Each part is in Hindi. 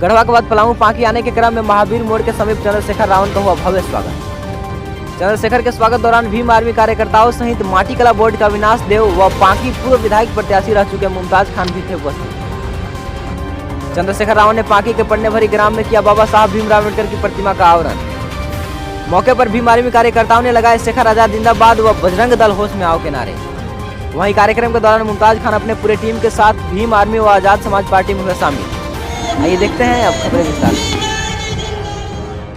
गढ़वा के बाद पलामू पांकी आने के क्रम में महावीर मोड़ के समीप चंद्रशेखर रावण का हुआ भव्य स्वागत। चंद्रशेखर के स्वागत दौरान भीम आर्मी कार्यकर्ताओं सहित माटी कला बोर्ड का अविनाश देव व पांकी पूर्व विधायक प्रत्याशी रह चुके मुमताज खान भी थे उपस्थित। चंद्रशेखर रावण ने पांकी के पन्ने भरी ग्राम में किया बाबा साहब भीमराव अम्बेडकर की प्रतिमा का आवरण। मौके पर भीम आर्मी कार्यकर्ताओं ने लगाए शेखर आजाद जिंदाबाद व बजरंग दल होश में आओ के नारे। वहीं कार्यक्रम के दौरान मुमताज खान अपने पूरे टीम के साथ भीम आर्मी व आजाद समाज पार्टी में हुए शामिल। आइए देखते हैं अब खबरें विस्तार से।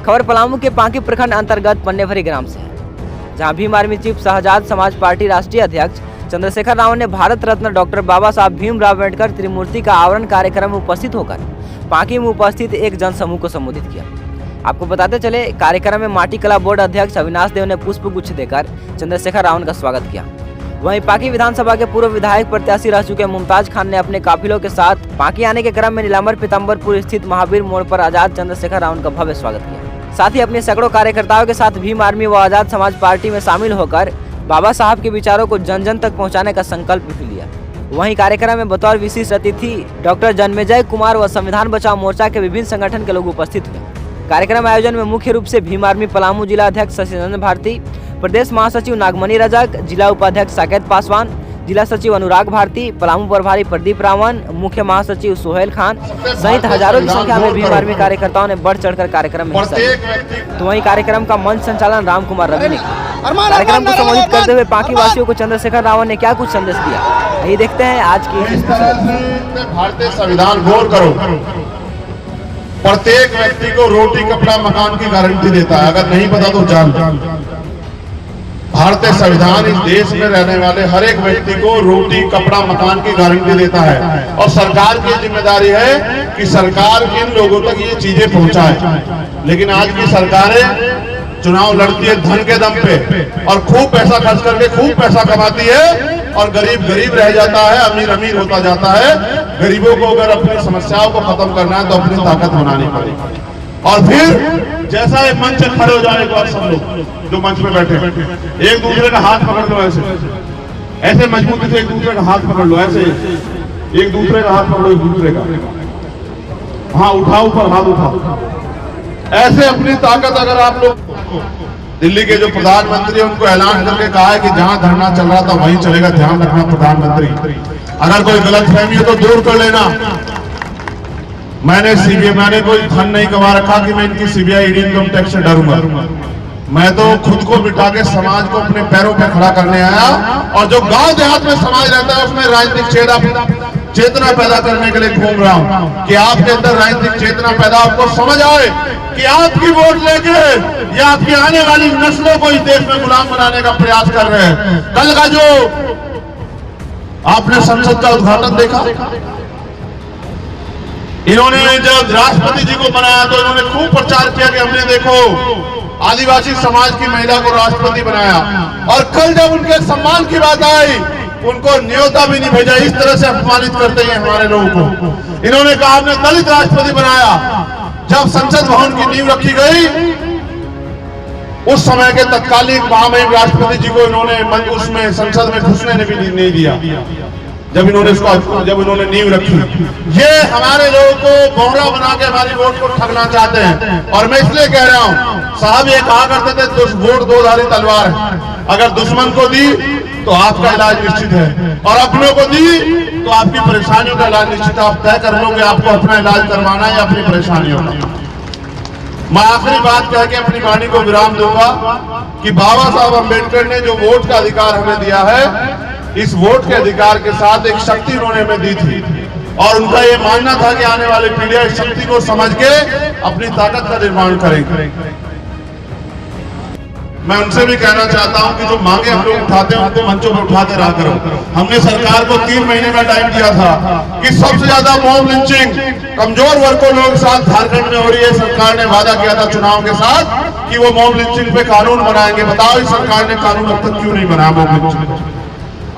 खबर पलामू के पांकी प्रखंड अंतर्गत पन्नेभरी ग्राम से है, जहां Bhim army chief Azad Samaj party राष्ट्रीय अध्यक्ष चंद्रशेखर रावण ने भारत रत्न डॉक्टर बाबा साहब भीमराव अम्बेडकर त्रिमूर्ति का आवरण कार्यक्रम में उपस्थित होकर पांकी में उपस्थित एक जनसमूह को संबोधित किया। आपको बताते चले, कार्यक्रम में माटी कला बोर्ड अध्यक्ष अविनाश देव ने पुष्प गुच्छ देकर चंद्रशेखर रावण का स्वागत किया। वहीं पांकी विधानसभा के पूर्व विधायक प्रत्याशी रह चुके मुमताज खान ने अपने काफिलों के साथ पांकी आने के क्रम में नीलांबर पीताम्बरपुर स्थित महावीर मोड़ पर आजाद चंद्रशेखर रावण का भव्य स्वागत किया। साथ ही अपने सैकड़ों कार्यकर्ताओं के साथ भीम आर्मी व आजाद समाज पार्टी में शामिल होकर बाबा साहब के विचारों को जन जन तक पहुंचाने का संकल्प भी लिया। वहीं कार्यक्रम में बतौर विशिष्ट अतिथि डॉक्टर जन्मेजय कुमार व संविधान बचाओ मोर्चा के विभिन्न संगठन के लोग उपस्थित हुए। कार्यक्रम आयोजन में मुख्य रूप से भीम आर्मी पलामू जिला अध्यक्ष शशिनंदन भारती, प्रदेश महासचिव नागमणि रजक, जिला उपाध्यक्ष साकेत पासवान, जिला सचिव अनुराग भारती, पलामू प्रभारी प्रदीप रावण, मुख्य महासचिव सोहेल खान सहित हजारों की संख्या में भीम आर्मी कार्यकर्ताओं ने बढ़ चढ़कर कार्यक्रम में हिस्सा लिया। तो वहीं कार्यक्रम का मंच संचालन राम कुमार रवि ने किया। कार्यक्रम को संबोधित करते हुए पांकी वासियों को चंद्रशेखर रावण ने क्या कुछ संदेश दिया, यही देखते हैं आज की भारतीय संविधान गौर करो, प्रत्येक व्यक्ति को रोटी कपड़ा मकान की गारंटी देता है, अगर नहीं पता तो जान। भारतीय संविधान इस देश में रहने वाले हर एक व्यक्ति को रोटी कपड़ा मकान की गारंटी देता है और सरकार की जिम्मेदारी है कि सरकार इन लोगों तक ये चीजें पहुंचाए। लेकिन आज की सरकारें चुनाव लड़ती है धन के दम पे और खूब पैसा खर्च करके खूब पैसा कमाती है और गरीब गरीब रह जाता है, अमीर अमीर होता जाता है। गरीबों को अगर अपनी समस्याओं को खत्म करना है तो अपनी ताकत बनानी पड़ेगी। और फिर जैसा एक मंच खड़े हो जाने के बाद सब लोग जो मंच पे बैठे एक दूसरे का हाथ पकड़ लो, ऐसे मजबूती से एक दूसरे का हाथ पकड़ लो, ऐसे एक दूसरे का हाथ पकड़ो, एक दूसरे का हाँ उठाओ, ऊपर हाथ उठाओ, ऐसे अपनी ताकत। अगर आप लोग दिल्ली के जो प्रधानमंत्री है उनको ऐलान करके कहा है कि जहां धरना चल रहा था वहीं चलेगा, ध्यान रखना प्रधानमंत्री, अगर कोई गलतफहमी है तो दूर कर लेना। मैंने कोई धन नहीं कमा रखा कि मैं इनकी सीबीआई ईडी इनकम टैक्स से डरूंगा। मैं तो खुद को बिठा के समाज को अपने पैरों पे खड़ा करने आया और जो गांव देहात में समाज रहता है उसमें राजनीतिक चेतना पैदा करने के लिए घूम रहा हूं कि आपके अंदर राजनीतिक चेतना पैदा, आपको समझ आए कि आपकी वोट लेके या आपकी आने वाली नस्लों को इस देश में गुलाम बनाने का प्रयास कर रहे हैं। कल का जो आपने संसद का उद्घाटन देखा, इन्होंने जब राष्ट्रपति जी को बनाया तो इन्होंने खूब प्रचार किया कि हमने देखो आदिवासी समाज की महिला को राष्ट्रपति बनाया, और कल जब उनके सम्मान की बात आई उनको न्योता भी नहीं भेजा। इस तरह से अपमानित करते हैं हमारे लोगों को। इन्होंने कहा हमने दलित राष्ट्रपति बनाया। जब संसद भवन की नींव रखी गई उस समय के तत्कालीन महामहिम राष्ट्रपति जी को इन्होंने उसमें संसद में घुसने ने भी नहीं दिया। जब इन्होंने नींव रखी, ये हमारे लोगों को बोहरा बना के हमारी वोट को ठगना चाहते हैं। और मैं इसलिए कह रहा हूं, साहब ये कहा करते थे वोट दो धारी तलवार है, अगर दुश्मन को दी तो आपका इलाज निश्चित है और अपनों को दी तो आपकी परेशानियों का इलाज निश्चित है। आप तय कर लो कि आपको अपना इलाज करवाना है या अपनी परेशानियों का। मैं आखिरी बात कह के अपनी वाणी को विराम दूंगा कि बाबा साहब अम्बेडकर ने जो वोट का अधिकार हमें दिया है, इस वोट के अधिकार के साथ एक शक्ति उन्होंने हमें दी थी और उनका ये मानना था कि आने वाली पीढ़ियां इस शक्ति को समझ के अपनी ताकत का निर्माण करेंगे। मैं उनसे भी कहना चाहता हूं कि जो मांगे हम लोग उठाते हैं उनको मंचों पर उठाते रहा करो। हमने सरकार को 3 महीने का टाइम दिया था कि सबसे ज्यादा मॉब लिंचिंग कमजोर वर्गों लोगों के साथ झारखंड में हो रही है। सरकार ने वादा किया था चुनाव के साथ कि वो मॉब लिंचिंग पे कानून बनाएंगे। बताओ इस सरकार ने कानून अब तक क्यों नहीं बनाया मॉब लिंचिंग?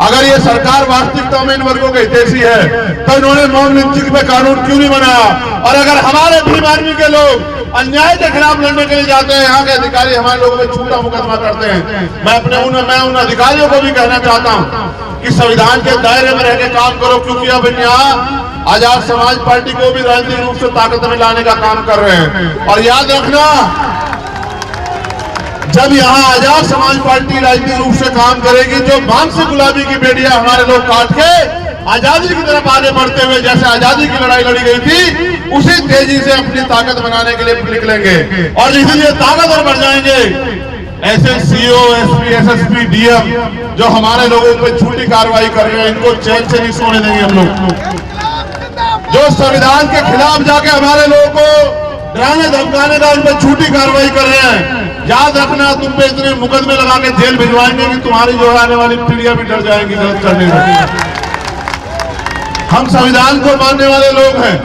अगर ये सरकार वास्तविकता में इन वर्गों के हितैषी है तो इन्होंने मॉब लिंचिंग पे कानून क्यों नहीं बनाया? और अगर हमारे भीम आर्मी के लोग अन्याय के खिलाफ लड़ने के लिए जाते हैं, यहाँ के अधिकारी हमारे लोगों पे झूठा मुकदमा करते हैं, मैं उन अधिकारियों को भी कहना चाहता हूँ कि संविधान के दायरे में रह के काम करो, क्योंकि अब यहाँ आजाद समाज पार्टी को भी राजनीतिक रूप से ताकत में लाने का काम कर रहे हैं। और याद रखना, जब यहाँ आजाद समाज पार्टी राजनीतिक रूप से काम करेगी, जो भांग से गुलाबी की बेड़ियां हमारे लोग काट के आजादी की तरफ आगे बढ़ते हुए जैसे आजादी की लड़ाई लड़ी गई थी, उसी तेजी से अपनी ताकत बनाने के लिए निकलेंगे। और इसीलिए ताकतवर बढ़ जाएंगे। ऐसे सीओ, एसपी, एसएसपी, डीएम जो हमारे लोगों पर झूठी कार्रवाई कर रहे हैं, इनको चैन से नहीं सोने देंगे हम लोग। जो संविधान के खिलाफ जाके हमारे लोगों को डराने धमकाने का, उन पर झूठी कार्रवाई कर रहे हैं, याद रखना, तुम पे इतने मुकदमे लगा के जेल भिजवाएंगे कि तुम्हारी जो आने वाली पीढ़ियां भी डर जाएंगी गलत करने से। हम संविधान को मानने वाले लोग हैं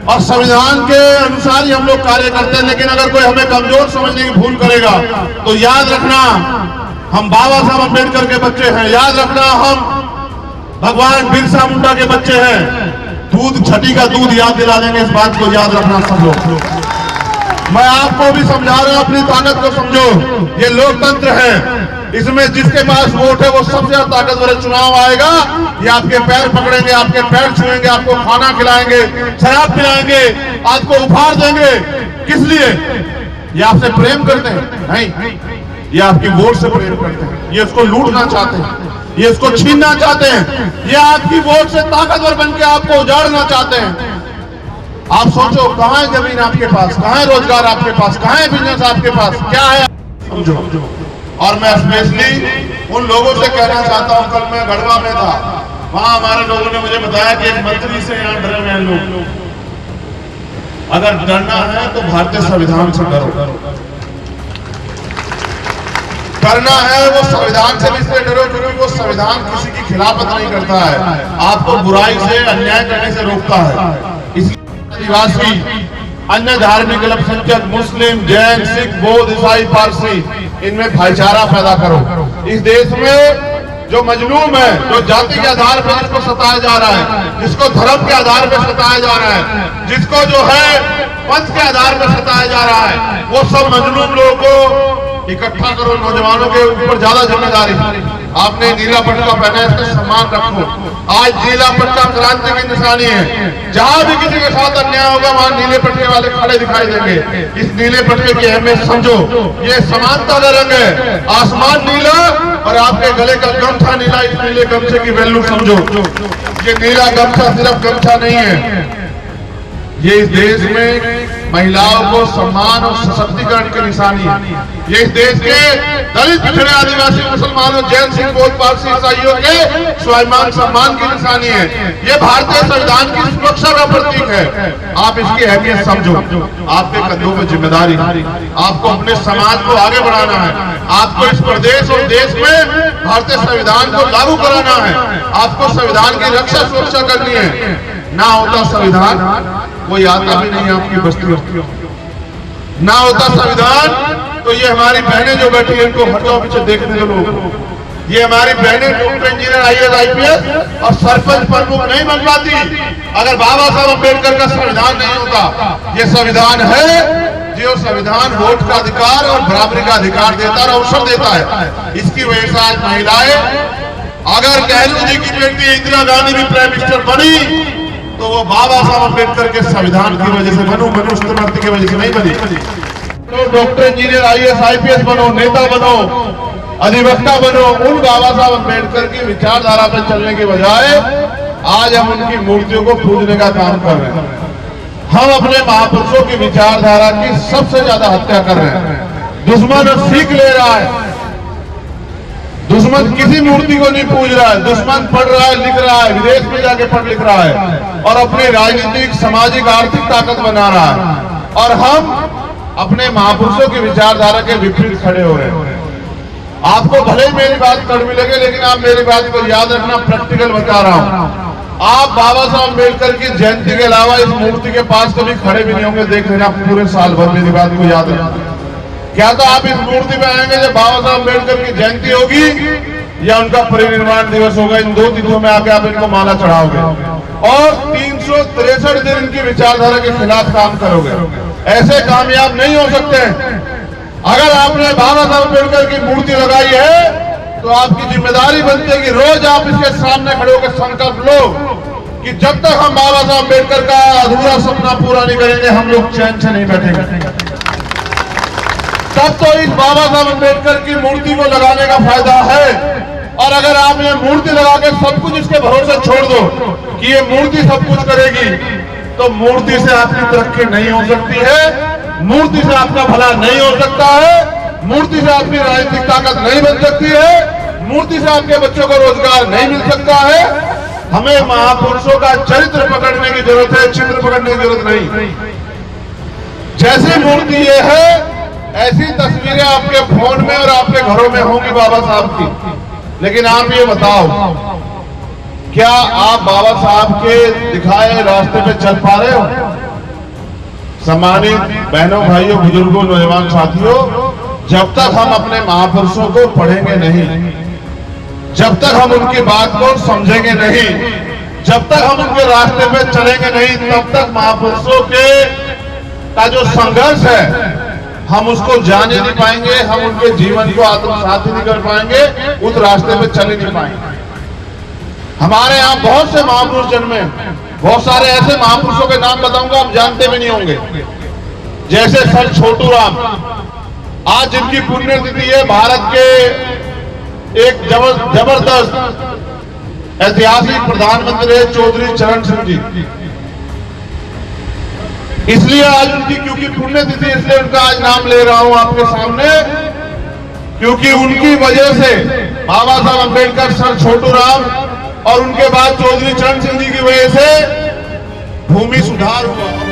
और संविधान के अनुसार ही हम लोग कार्य करते हैं। लेकिन अगर कोई हमें कमजोर समझने की भूल करेगा तो याद रखना, हम बाबा साहब अम्बेडकर के बच्चे हैं। याद रखना, हम भगवान बिरसा मुंडा के बच्चे हैं। दूध, छठी का दूध याद दिला देंगे, इस बात को याद रखना सब लोग। मैं आपको भी समझा रहा हूं, अपनी ताकत को समझो। ये लोकतंत्र है, इसमें जिसके पास वोट है वो सबसे ज्यादा ताकतवर है। चुनाव आएगा, ये आपके पैर पकड़ेंगे, आपके पैर छुएंगे, आपको खाना खिलाएंगे, शराब पिलाएंगे, आपको उपहार देंगे। किस लिए? ये आपसे प्रेम करते हैं? नहीं, ये आपकी वोट से प्रेम करते हैं। ये उसको लूटना चाहते हैं, ये उसको छीनना चाहते हैं, ये आपकी वोट से ताकतवर बनकर आपको उजाड़ना चाहते हैं। आप सोचो, कहां है जमीन आपके पास, कहां है रोजगार आपके पास, कहां है बिजनेस आपके पास, क्या है? समझो। और मैं स्पेशली उन लोगों से कहना चाहता हूं, कल मैं गढ़वा में था, वहां हमारे लोगों ने मुझे बताया कि एक मंत्री से यहाँ डरे हुए हैं लोग। अगर डरना है तो भारतीय संविधान से डरो। करना है वो संविधान से भी इसलिए डरो क्योंकि वो संविधान किसी की खिलाफत नहीं करता है, आपको बुराई से, अन्याय करने से रोकता है। इसलिए आदिवासी, अन्य धार्मिक अल्पसंख्यक, मुस्लिम, जैन, सिख, बौद्ध, ईसाई, पारसी, इनमें भाईचारा पैदा करो। इस देश में जो मजलूम है, जो जाति के आधार पर जिसको सताया जा रहा है, जिसको धर्म के आधार पर सताया जा रहा है, जिसको जो है पंथ के आधार पर सताया जा रहा है, वो सब मजलूम लोगों को इकट्ठा करो। नौजवानों के ऊपर ज्यादा जिम्मेदारी। आपने नीला पट्टा पहना है, इसका सम्मान रखो। आज नीला पट्टा क्रांति की निशानी है। जहां भी किसी के साथ अन्याय होगा वहां नीले पट्टे वाले खड़े दिखाई देंगे। इस नीले पट्टे की अहमियत समझो। ये समानता का रंग है, आसमान नीला और आपके गले का गमछा नीला। इस नीले गमछे की वैल्यू समझो। ये नीला गमछा सिर्फ गमछा नहीं है, ये इस देश में महिलाओं को सम्मान और सशक्तिकरण की निशानी है। ये इस देश के दलित, पिछड़े, आदिवासी, मुसलमानों, जैन, सिख, बौद्ध, पारसी, ईसाइयों के स्वाभिमान सम्मान की निशानी है। ये भारतीय संविधान की सुरक्षा का प्रतीक है। आप इसकी अहमियत समझो। आपके कंधों में जिम्मेदारी, आपको अपने समाज को आगे बढ़ाना है, आपको इस प्रदेश और देश में भारतीय संविधान को लागू कराना है, आपको संविधान की रक्षा सुरक्षा करनी है। ना होता संविधान, कोई आता भी नहीं आपकी बस्ती। ना होता संविधान तो ये हमारी बहनें जो बैठी है, इनको हटाओ पीछे देखने दो लोग। ये हमारी बहनें डॉक्टर, इंजीनियर, आईएएस, आईपीएस और सरपंच प्रमुख नहीं बन पाती अगर बाबा साहब अम्बेडकर का संविधान नहीं होता। ये संविधान है जो संविधान वोट का अधिकार और बराबरी का अधिकार देता है और अवसर देता है। इसकी वजह से आज महिलाएं, अगर नेहरू जी की बेटी इंदिरा गांधी भी प्राइम मिनिस्टर बनी तो वो बाबा साहब अम्बेडकर के संविधान की वजह से बनो, मनुष्य की वजह से नहीं बनी। तो डॉक्टर, इंजीनियर, आईएएस, आईपीएस बनो, नेता बनो, अधिवक्ता बनो। उन बाबा साहब अम्बेडकर की विचारधारा पर चलने के बजाय आज हम उनकी मूर्तियों को पूजने का काम कर रहे हैं। हम अपने महापुरुषों की विचारधारा की सबसे ज्यादा हत्या कर रहे हैं। दुश्मन सीख ले रहा है, दुश्मन किसी मूर्ति को नहीं पूज रहा है। दुश्मन पढ़ रहा है, लिख रहा है, विदेश में जाके पढ़ लिख रहा है और अपनी राजनीतिक, सामाजिक, आर्थिक ताकत बना रहा है। और हम अपने महापुरुषों की विचारधारा के विपरीत खड़े हो रहे हैं। आपको भले ही मेरी बात कड़वी लगे, लेकिन आप मेरी बात को याद रखना, प्रैक्टिकल बता रहा हूं। आप बाबा साहब अम्बेडकर की जयंती के अलावा इस मूर्ति के पास कभी खड़े भी नहीं होंगे। देख लेना पूरे साल भर, मेरी बात को याद रखना। क्या तो आप इस मूर्ति पे आएंगे जब बाबा साहब अम्बेडकर की जयंती होगी या उनका परिनिर्वाण दिवस होगा। इन दो तिथियों में आके आप इनको माला चढ़ाओगे और 363 दिन इनकी विचारधारा के खिलाफ काम करोगे। ऐसे कामयाब नहीं हो सकते। अगर आपने बाबा साहब अम्बेडकर की मूर्ति लगाई है तो आपकी जिम्मेदारी बनती है कि रोज आप इसके सामने खड़े होकर संकल्प लो कि जब तक हम बाबा साहब अम्बेडकर का अधूरा सपना पूरा नहीं करेंगे हम लोग चैन से नहीं बैठेंगे। तब तो इस बाबा साहब अम्बेडकर की मूर्ति को लगाने का फायदा है। और अगर आप ये मूर्ति लगा के सब कुछ इसके भरोसे छोड़ दो कि ये मूर्ति सब कुछ करेगी, तो मूर्ति से आपकी तरक्की नहीं हो सकती है, मूर्ति से आपका भला नहीं हो सकता है, मूर्ति से आपकी राजनीतिक ताकत नहीं बन सकती है, मूर्ति से आपके बच्चों को रोजगार नहीं मिल सकता है। हमें महापुरुषों का चरित्र पकड़ने की जरूरत है, चित्र पकड़ने की जरूरत नहीं। जैसी मूर्ति ये है ऐसी तस्वीरें आपके फोन में और आपके घरों में होंगी बाबा साहब की। लेकिन आप ये बताओ, क्या आप बाबा साहब के दिखाए रास्ते पे चल पा रहे हो? सम्मानित बहनों, भाइयों, बुजुर्गों, नौजवान साथियों, जब तक हम अपने महापुरुषों को पढ़ेंगे नहीं, जब तक हम उनकी बात को समझेंगे नहीं, जब तक हम उनके रास्ते पे चलेंगे नहीं, तब तक महापुरुषों के का जो संघर्ष है हम उसको जान ही नहीं पाएंगे, हम उनके जीवन को आत्मसात ही नहीं कर पाएंगे, उस रास्ते पे चल ही नहीं पाएंगे। हमारे यहाँ बहुत से महापुरुष जन्मे, बहुत सारे ऐसे महापुरुषों के नाम बताऊंगा आप जानते भी नहीं होंगे। जैसे सर छोटू राम, आज जिनकी पुण्यतिथि है, भारत के एक जबरदस्त ऐतिहासिक प्रधानमंत्री है चौधरी चरण सिंह जी। इसलिए आज उनकी क्योंकि पुण्यतिथि, इसलिए उनका आज नाम ले रहा हूं आपके सामने, क्योंकि उनकी वजह से बाबा साहब अम्बेडकर, सर छोटू राम और उनके बाद चौधरी चरण सिंह जी की वजह से भूमि सुधार हुआ।